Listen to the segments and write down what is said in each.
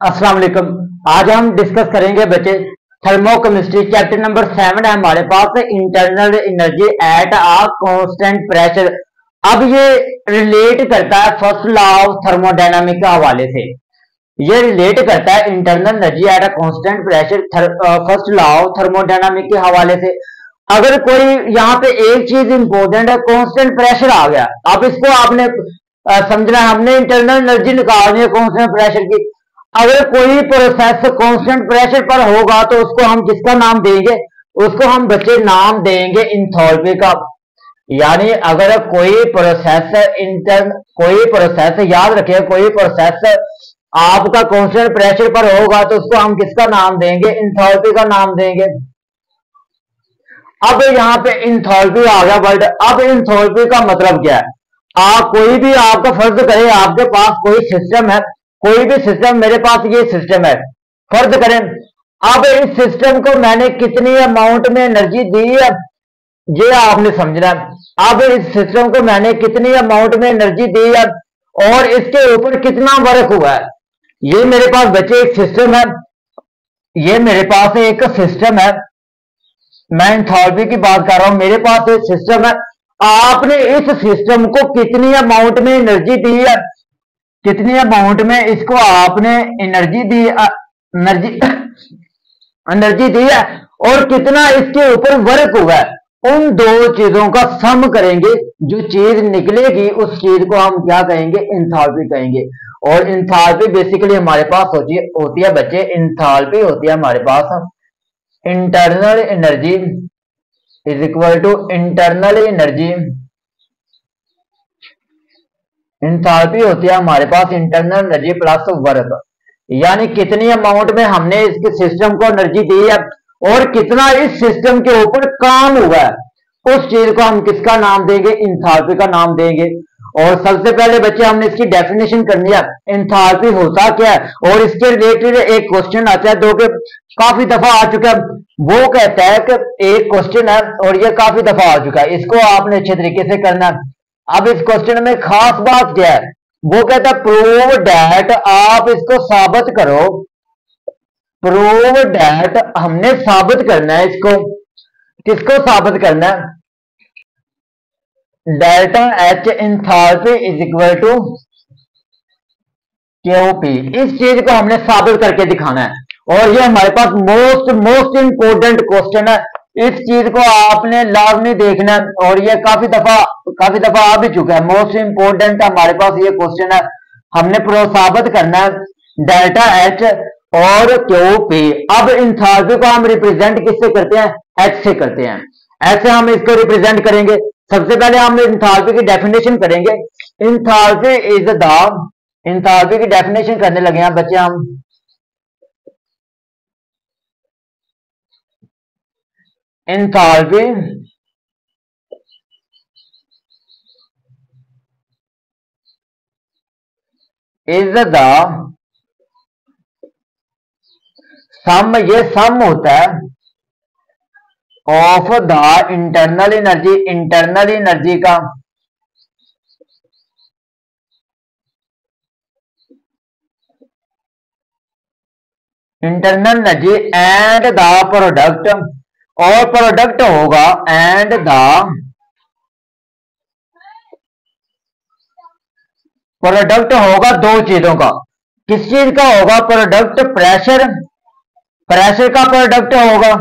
अस्सलाम वालेकुम। आज हम डिस्कस करेंगे बच्चे थर्मोकेमिस्ट्री चैप्टर नंबर 7 है हमारे पास internal energy at a constant pressure. अब ये रिलेट करता है फर्स्ट लॉ ऑफ थर्मोडायनामिक के हवाले से। ये रिलेट करता है internal energy at a constant pressure first law of thermodynamic के हवाले से। अगर कोई यहाँ पे एक चीज इंपॉर्टेंट है, कांस्टेंट प्रेशर आ गया। अब इसको आपने समझना है, हमने इंटरनल एनर्जी निकालनी है कांस्टेंट प्रेशर की। अगर कोई प्रोसेस कांस्टेंट प्रेशर पर होगा तो उसको हम किसका नाम देंगे? उसको हम बच्चे नाम देंगे इंथैल्पी का। यानी अगर कोई प्रोसेस याद रखिए, कोई प्रोसेस आपका कांस्टेंट प्रेशर पर होगा तो उसको हम किसका नाम देंगे? इंथैल्पी का नाम देंगे। अब यहाँ पे इंथैल्पी आ गया वर्ड। अब इंथैल्पी का मतलब क्या है? आप कोई भी आपका फर्ज करें, आपके पास कोई सिस्टम है, कोई भी सिस्टम, मेरे पास ये सिस्टम है, फर्ज करें। अब इस सिस्टम को मैंने कितनी अमाउंट में एनर्जी दी है, ये आपने समझना है। अब इस सिस्टम को मैंने कितनी अमाउंट में एनर्जी दी है और इसके ऊपर कितना वर्क हुआ है। ये मेरे पास बच्चे एक सिस्टम है, ये मेरे पास एक सिस्टम है। मैं एंथैल्पी की बात कर रहा हूं, मेरे पास एक सिस्टम है। आपने इस सिस्टम को कितनी अमाउंट में एनर्जी दी है, कितनी अमाउंट में इसको आपने एनर्जी दी, एनर्जी दी है और कितना इसके ऊपर वर्क हुआ है। उन दो चीजों का सम करेंगे, जो चीज निकलेगी उस चीज को हम क्या कहेंगे? इंथैल्पी कहेंगे। और इंथैल्पी बेसिकली हमारे पास होती है बच्चे, इंथैल्पी होती है हमारे पास internal energy is equal to internal energy. Enthalpy होती है हमारे पास इंटरनल एनर्जी प्लस वर्क। यानी कितनी अमाउंट में हमने इसके सिस्टम को एनर्जी दी है और कितना इस सिस्टम के ऊपर काम हुआ है, उस चीज को हम किसका नाम देंगे? इंथैल्पी का नाम देंगे। और सबसे पहले बच्चे हमने इसकी डेफिनेशन करनी है, इंथैल्पी होता क्या है। और इसके रिलेटेड एक क्वेश्चन आता है जो कि काफी दफा आ चुका है। वो कहता है कि एक क्वेश्चन है और ये काफी दफा आ चुका है, इसको आपने अच्छे तरीके से करना है। अब इस क्वेश्चन में खास बात क्या है? वो कहता है प्रूव डैट, आप इसको साबित करो। प्रूव डैट, हमने साबित करना है इसको। किसको साबित करना है? Delta H enthalpy is equal to QP. इस चीज को हमने साबित करके दिखाना है और ये हमारे पास मोस्ट इंपोर्टेंट क्वेश्चन है। इस चीज को आपने लाजमी देखना है और ये काफी दफा आ भी चुका है। मोस्ट इंपोर्टेंट हमारे पास ये क्वेश्चन है, हमने साबित करना है डेल्टा एच और क्यूपी। अब इंथैल्पी को हम रिप्रेजेंट किससे करते हैं? एच से करते हैं। ऐसे हम इसको रिप्रेजेंट करेंगे। सबसे पहले हम इंथैल्पी की डेफिनेशन करेंगे। इंथैल्पी इज द, इंथैल्पी की डेफिनेशन करने लगे हैं बच्चे हम। इंथैल्पी इज द सम, ये सम होता है of the internal energy, internal energy का internal energy and the product, और प्रोडक्ट होगा एंड द प्रोडक्ट होगा दो चीजों का। किस चीज का होगा प्रोडक्ट? प्रेशर, प्रेशर का प्रोडक्ट होगा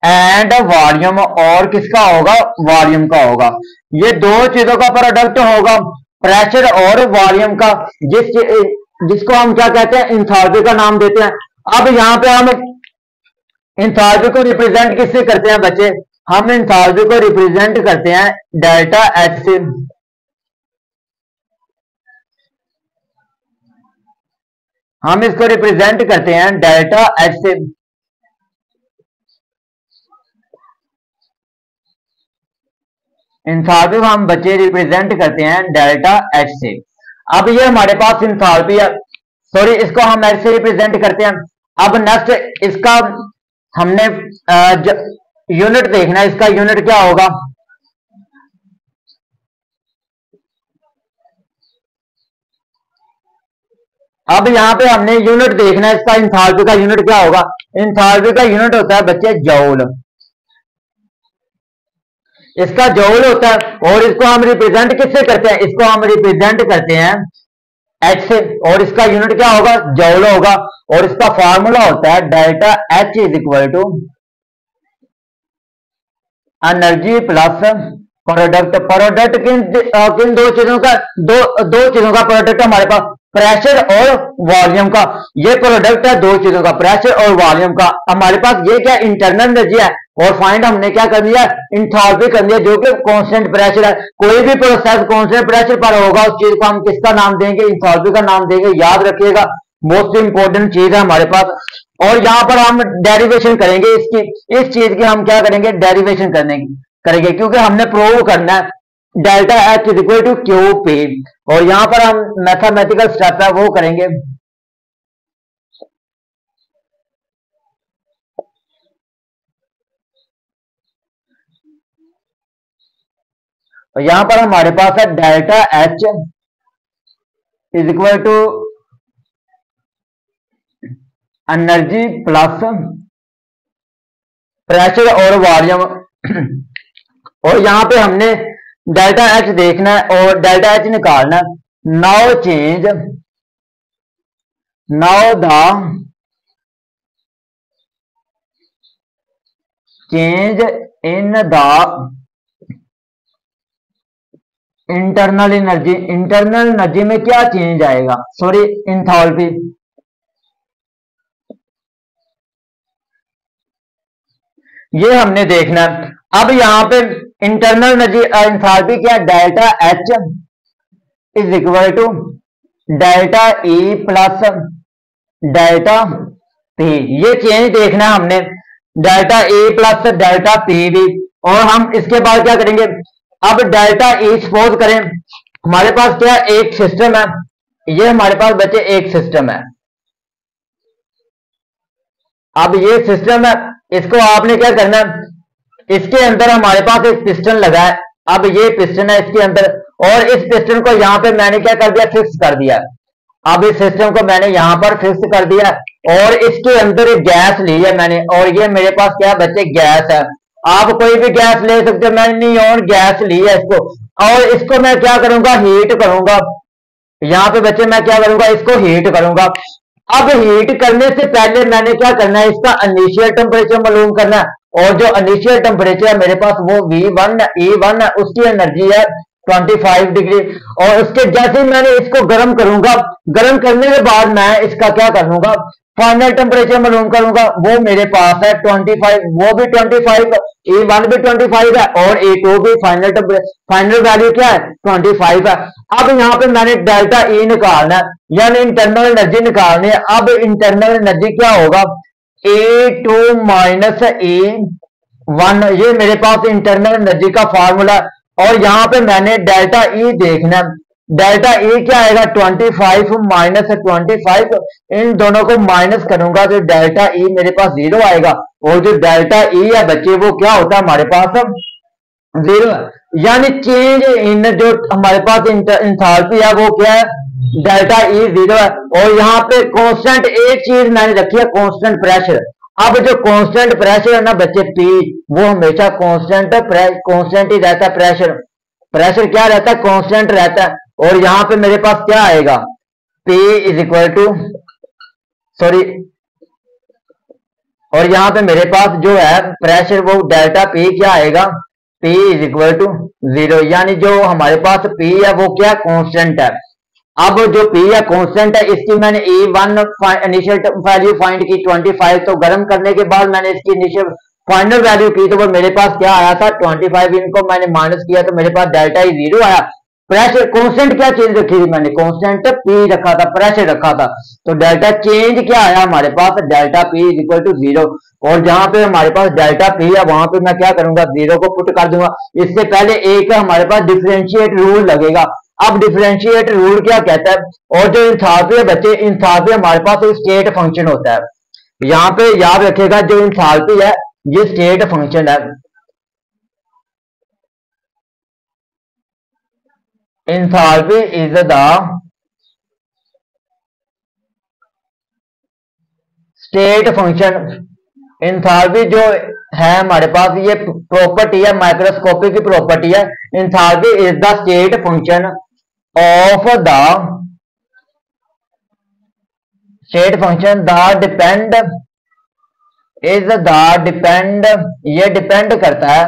एंड वॉल्यूम, और किसका होगा? वॉल्यूम का होगा। ये दो चीजों का प्रोडक्ट होगा, प्रेशर और वॉल्यूम का, जिसको हम क्या कहते हैं? इंथैल्पी का नाम देते हैं। अब यहां पे हम इंथैल्पी को रिप्रेजेंट किससे करते हैं बच्चे? हम इंथैल्पी को रिप्रेजेंट करते हैं डेल्टा एच से। हम इसको रिप्रेजेंट करते हैं डेल्टा एच से। इंथैल्पी को हम बच्चे रिप्रेजेंट करते हैं डेल्टा एच से। अब ये हमारे पास इंथैल्पी है, सॉरी, इसको हम एच से रिप्रेजेंट करते हैं। अब नेक्स्ट इसका हमने यूनिट देखना है, इसका यूनिट क्या होगा? अब यहाँ पे हमने यूनिट देखना है इसका, इंथाल्पी का यूनिट क्या होगा। इंथाल्पी का यूनिट होता है बच्चे जौल, इसका जौल होता है। और इसको हम रिप्रेजेंट किससे करते हैं, इसको हम रिप्रेजेंट करते हैं एच से, और इसका यूनिट क्या होगा, जौल होगा। और इसका फार्मूला होता है delta H is equal to energy plus product. Product किन दो चीजों का, दो चीजों का प्रोडक्ट हमारे पास, प्रेशर और वॉल्यूम का। ये प्रोडक्ट है दो चीजों का, प्रेशर और वॉल्यूम का। हमारे पास ये क्या इंटरनल एनर्जी है, और फाइंड हमने क्या कर दिया, इंथैल्पी कर दिया, जो कि कांस्टेंट प्रेशर है। कोई भी प्रोसेस कांस्टेंट प्रेशर पर होगा उस चीज को हम किसका नाम देंगे, इंथैल्पी का नाम देंगे। याद रखिएगा, मोस्ट इंपॉर्टेंट चीज है हमारे पास। और यहाँ पर हम डेरिवेशन करेंगे इसकी, इस चीज की हम क्या करेंगे, डेरिवेशन करेंगे, क्योंकि हमने प्रूव करना है delta H is equal to Q P. और यहां पर हम मैथमेटिकल स्टेप है वो करेंगे। और यहां पर हमारे पास है delta H is equal to energy plus pressure और वॉल्यूम। और यहां पे हमने डेल्टा एच देखना है और डेल्टा एच निकालना है। Now change, now the change in the internal energy. Internal energy में क्या चेंज आएगा, सॉरी इंथैल्पी। ये हमने देखना है। अब यहां पे इंटरनल एनर्जी इंथैल्पी क्या, delta H is equal to delta E plus delta P. ये चेंज देखना है हमने, delta A plus delta P भी। और हम इसके बाद क्या करेंगे, अब डेल्टा ई सपोज करें हमारे पास क्या एक सिस्टम है, ये हमारे पास बच्चे एक सिस्टम है। अब ये सिस्टम है, इसको आपने क्या करना है, इसके अंदर हमारे पास एक पिस्टन लगा है। अब ये पिस्टन है इसके अंदर, और इस पिस्टन को यहां पे मैंने क्या कर दिया, फिक्स कर दिया। अब इस सिस्टम को मैंने यहां पर फिक्स कर दिया, और इसके अंदर एक गैस ली है मैंने, और ये मेरे पास क्या बच्चे गैस है। आप कोई भी गैस ले सकते हो, मैंने नियॉन गैस ली है इसको, और इसको मैं क्या करूंगा, हीट करूंगा। यहाँ पे बच्चे मैं क्या करूंगा, इसको हीट करूंगा। अब हीट करने से पहले मैंने क्या करना है, इसका इनिशियल टेम्परेचर मालूम करना है। और जो इनिशियल टेम्परेचर है मेरे पास वो V1 E1 है, उसकी एनर्जी है 25 डिग्री। और उसके जैसे ही मैंने इसको गर्म करूंगा, गर्म करने के बाद मैं इसका क्या करूंगा, फाइनल टेम्परेचर मालूम करूंगा। वो मेरे पास है 25, वो भी 25, E1 भी 25 है, और E2 भी फाइनल वैल्यू क्या है 25 है। अब यहाँ पे मैंने डेल्टा ई निकालना है, यानी इंटरनल एनर्जी निकालनी है। अब इंटरनल एनर्जी क्या होगा, E2 माइनस E1, ये मेरे पास इंटरनल एनर्जी का फॉर्मूला। और यहाँ पे मैंने डेल्टा ई देखना है, डेल्टा ई क्या आएगा 25 माइनस 25, इन दोनों को माइनस करूंगा तो डेल्टा ई मेरे पास 0 आएगा। और जो डेल्टा ई है बच्चे वो क्या होता है हमारे पास 0 है, यानी चेंज इन जो हमारे पास इंथैल्पी है वो क्या है, डेल्टा ई 0 है। और यहाँ पे कांस्टेंट एक चीज मैंने रखी है, कांस्टेंट प्रेशर। अब जो कांस्टेंट प्रेशर है ना बच्चे P, वो हमेशा कांस्टेंट ही रहता है। प्रेशर क्या रहता है, कांस्टेंट रहता है। और यहां पे मेरे पास क्या आएगा, P is equal to, sorry, और यहां पे मेरे पास जो है प्रेशर वो डेल्टा P क्या आएगा, P इज इक्वल टू 0, यानी जो हमारे पास P है वो क्या कांस्टेंट है। अब जो P है कांस्टेंट है, इसकी मैंने E1 इनिशियल वैल्यू फाइंड की 25, तो गर्म करने के बाद मैंने इसकी इनिशियल फाइनल वैल्यू की तो वो मेरे पास क्या आया था 25, इनको मैंने माइनस किया तो मेरे पास डेल्टा ई 0 आया। प्रेशर कांस्टेंट क्या चेंज रखी थी मैंने, कांस्टेंट P रखा था, प्रेशर रखा था, तो डेल्टा चेंज क्या आया हमारे पास, delta P is equal to 0। और जहां पे हमारे पास डेल्टा P है वहां पे मैं क्या करूंगा, 0 को पुट कर दूंगा। इससे पहले एक हमारे पास डिफरेंशिएट रूल लगेगा। अब डिफरेंशिएट रूल क्या कहता है, और जो इंथैल्पी है बच्चे, इंथैल्पी हमारे पास एक स्टेट फंक्शन होता है। यहाँ पे याद रखेगा जो इंथैल्पी है ये स्टेट फंक्शन है। Enthalpy is the state function, enthalpy जो है हमारे पास ये प्रॉपर्टी है, माइक्रोस्कोपिक की प्रॉपर्टी है। Enthalpy is the state function of the state function the depend is the depend, ये डिपेंड करता है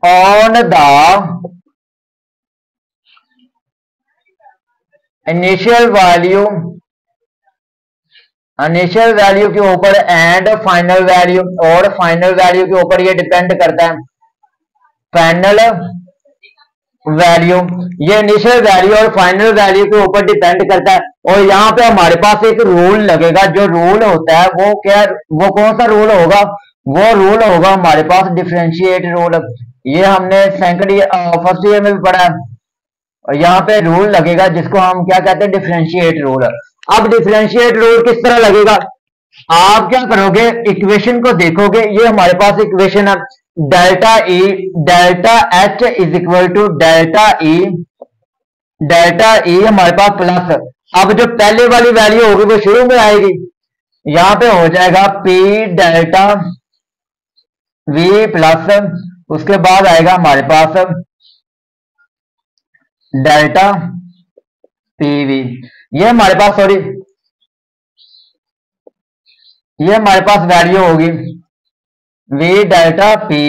ऑन द इनिशियल वैल्यू के ऊपर एंड फाइनल वैल्यू, और फाइनल वैल्यू के ऊपर ये डिपेंड करता है फाइनल वैल्यू, ये इनिशियल वैल्यू और फाइनल वैल्यू के ऊपर डिपेंड करता है। और यहाँ पे हमारे पास एक रूल लगेगा, जो रूल होता है वो क्या, वो कौन सा रूल होगा, वो रूल होगा हमारे पास डिफरेंशिएट रूल। ये हमने फर्स्ट ईयर में भी पढ़ा है। और यहाँ पे रूल लगेगा जिसको हम क्या कहते हैं, डिफरेंशिएट रूल। अब डिफरेंशिएट रूल किस तरह लगेगा, आप क्या करोगे, इक्वेशन को देखोगे, ये हमारे पास इक्वेशन है delta H is equal to delta E हमारे पास प्लस, अब जो पहले वाली वैल्यू होगी वो शुरू में आएगी, यहां पे हो जाएगा पी डेल्टा वी प्लस, उसके बाद आएगा हमारे पास डेल्टा पीवी। ये हमारे पास सॉरी ये हमारे पास वैल्यू होगी वी डेल्टा पी,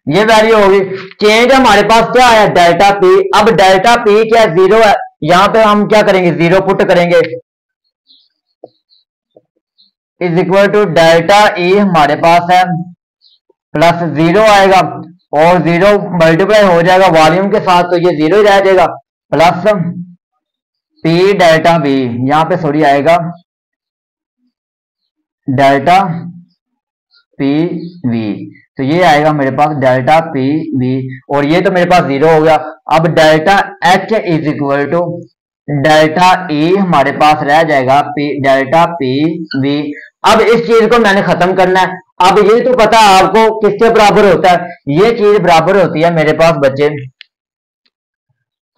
ये वैल्यू होगी। चेंज हमारे पास क्या है, डेल्टा पी। अब डेल्टा पी क्या जीरो है, यहां पे हम क्या करेंगे, जीरो पुट करेंगे, is equal to delta E हमारे पास है प्लस जीरो आएगा, और जीरो मल्टीप्लाई हो जाएगा वॉल्यूम के साथ, तो ये जीरो ही रह जाएगा, प्लस पी डेल्टा वी, यहां पे सॉरी आएगा डेल्टा पी वी, तो ये आएगा मेरे पास डेल्टा पी वी, और ये तो मेरे पास जीरो हो गया। अब delta H is equal to delta E हमारे पास रह जाएगा डेल्टा पी वी। अब इस चीज को मैंने खत्म करना है। अब ये तो पता है आपको किसके बराबर होता है, ये चीज बराबर होती है मेरे पास बच्चे,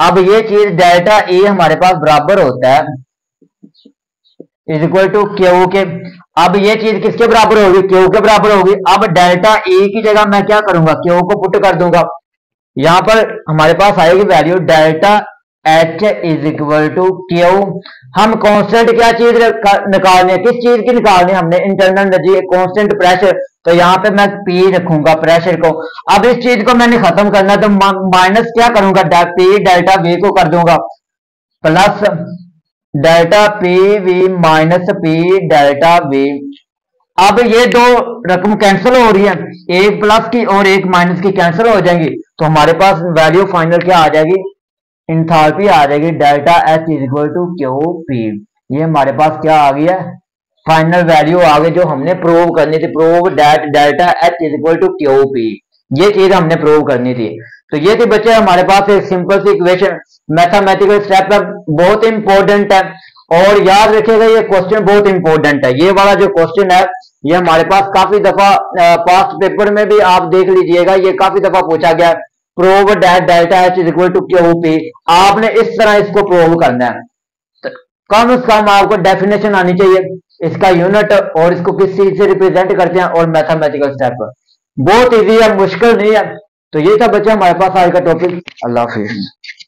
अब ये चीज डेल्टा ई हमारे पास बराबर होता है इज इक्वल टू क्यू के। अब ये चीज किसके बराबर होगी, क्यू के बराबर होगी। अब डेल्टा ई की जगह मैं क्या करूंगा, क्यू को पुट कर दूंगा, यहां पर हमारे पास आएगी value delta H is equal to Q. हम कांस्टेंट क्या चीज निकालनी है, किस चीज की निकालनी है, हमने इंटरनल एनर्जी, कांस्टेंट प्रेशर, तो यहाँ पे मैं पी रखूंगा प्रेशर को। अब इस चीज को मैंने खत्म करना है, तो माइनस क्या करूंगा, पी डेल्टा वी को कर दूंगा plus delta P V minus P delta we. अब ये दो रकम कैंसिल हो रही है, एक प्लस की और एक माइनस की कैंसिल हो जाएंगी, तो हमारे पास वैल्यू फाइनल क्या आ जाएगी, इंथैल्पी आ जाएगी delta H is equal to Q P. ये हमारे पास क्या आ गया, फाइनल वैल्यू आ गई जो हमने प्रूव करनी थी, prove that delta H is equal to Q P, ये चीज हमने प्रूव करनी थी। तो ये थी बच्चे हमारे पास एक सिंपल सी इक्वेशन, मैथमेटिकल स्टेप है, बहुत इंपॉर्टेंट है, और याद रखिएगा ये क्वेश्चन बहुत इंपॉर्टेंट है। ये वाला जो क्वेश्चन है ये हमारे पास काफी दफा पास्ट पेपर में भी आप देख लीजिएगा, ये काफी दफा पूछा गया, prove that delta H is equal to Q P. आपने इस तरह इसको प्रूव करना है, तो कम से कम आपको डेफिनेशन आनी चाहिए, इसका यूनिट और इसको किस चीज से रिप्रेजेंट करते हैं, और मैथमेटिकल स्टेप बहुत इजी है, मुश्किल नहीं है। तो ये था बच्चे हमारे पास आज का टॉपिक। अल्लाह हाफिज।